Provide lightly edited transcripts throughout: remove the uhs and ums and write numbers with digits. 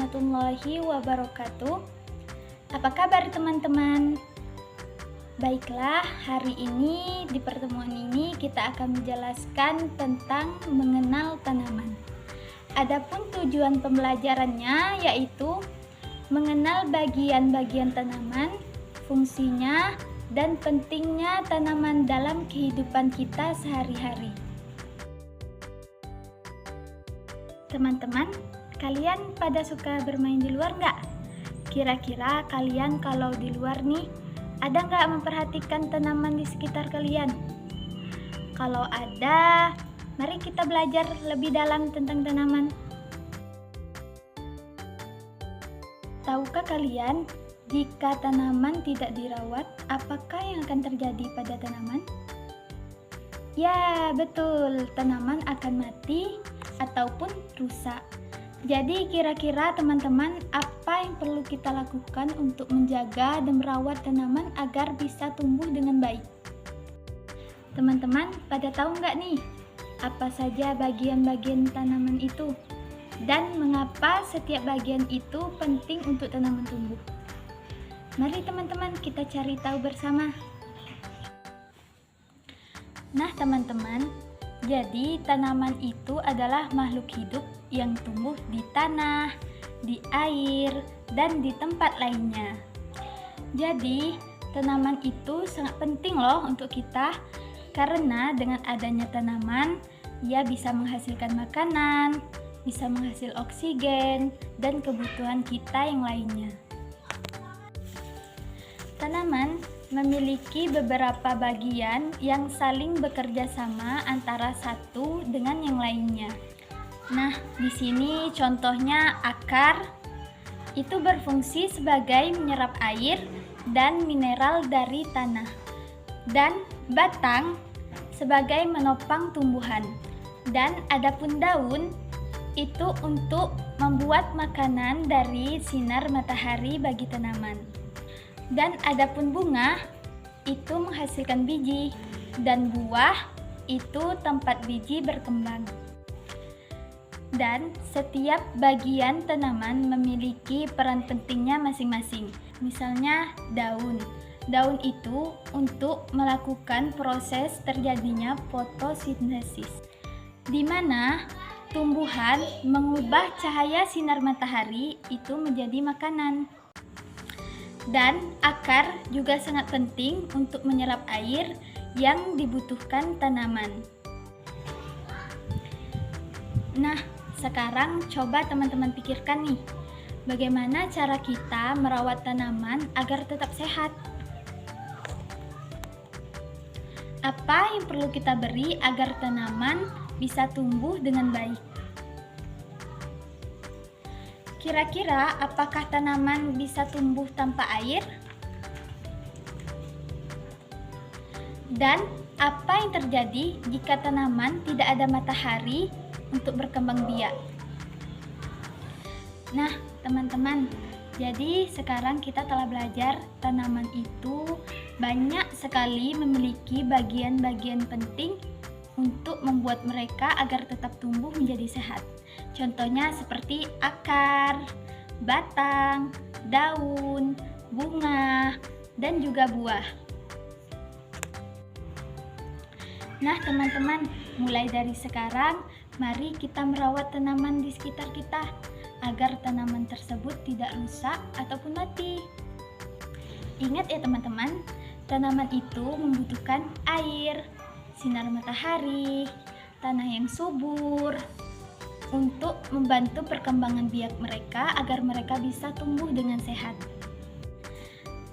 warahmatullahi wabarakatuh. Apa kabar teman-teman? Baiklah, hari ini di pertemuan ini kita akan menjelaskan tentang mengenal tanaman. Adapun tujuan pembelajarannya yaitu mengenal bagian-bagian tanaman, fungsinya, dan pentingnya tanaman dalam kehidupan kita sehari-hari. Teman-teman, kalian pada suka bermain di luar nggak? Kira-kira kalian kalau di luar nih, ada nggak memperhatikan tanaman di sekitar kalian? Kalau ada, mari kita belajar lebih dalam tentang tanaman. Tahukah kalian, jika tanaman tidak dirawat, apakah yang akan terjadi pada tanaman? Ya, betul, tanaman akan mati ataupun rusak. Jadi kira-kira teman-teman, apa yang perlu kita lakukan untuk menjaga dan merawat tanaman agar bisa tumbuh dengan baik? Teman-teman, pada tahu nggak nih, apa saja bagian-bagian tanaman itu? Dan mengapa setiap bagian itu penting untuk tanaman tumbuh? Mari teman-teman kita cari tahu bersama. Nah teman-teman, jadi tanaman itu adalah makhluk hidup yang tumbuh di tanah, di air, dan di tempat lainnya. Jadi tanaman itu sangat penting loh untuk kita, karena dengan adanya tanaman, ia bisa menghasilkan makanan, bisa menghasilkan oksigen, dan kebutuhan kita yang lainnya. Tanaman memiliki beberapa bagian yang saling bekerja sama antara satu dengan yang lainnya. Nah, di sini contohnya akar itu berfungsi sebagai menyerap air dan mineral dari tanah. Dan batang sebagai menopang tumbuhan. Dan adapun daun itu untuk membuat makanan dari sinar matahari bagi tanaman. Dan adapun bunga itu menghasilkan biji, dan buah itu tempat biji berkembang. Dan setiap bagian tanaman memiliki peran pentingnya masing-masing. Misalnya daun. Daun itu untuk melakukan proses terjadinya fotosintesis, di mana tumbuhan mengubah cahaya sinar matahari itu menjadi makanan. Dan akar juga sangat penting untuk menyerap air yang dibutuhkan tanaman. Nah, sekarang coba teman-teman pikirkan nih, bagaimana cara kita merawat tanaman agar tetap sehat? Apa yang perlu kita beri agar tanaman bisa tumbuh dengan baik? Kira-kira apakah tanaman bisa tumbuh tanpa air? Dan apa yang terjadi jika tanaman tidak ada matahari untuk berkembang biak? Nah, teman-teman, jadi sekarang kita telah belajar tanaman itu banyak sekali memiliki bagian-bagian penting untuk membuat mereka agar tetap tumbuh menjadi sehat. Contohnya seperti akar, batang, daun, bunga, dan juga buah. Nah teman-teman, mulai dari sekarang, mari kita merawat tanaman di sekitar kita, agar tanaman tersebut tidak rusak ataupun mati. Ingat ya teman-teman, tanaman itu membutuhkan air, sinar matahari, tanah yang subur, untuk membantu perkembangan biak mereka agar mereka bisa tumbuh dengan sehat.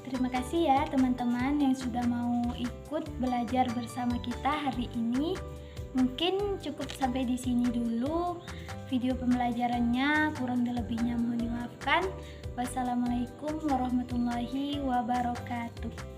Terima kasih ya teman-teman yang sudah mau ikut belajar bersama kita hari ini. Mungkin cukup sampai di sini dulu video pembelajarannya, kurang dan lebihnya mohon dimaafkan. Wassalamualaikum warahmatullahi wabarakatuh.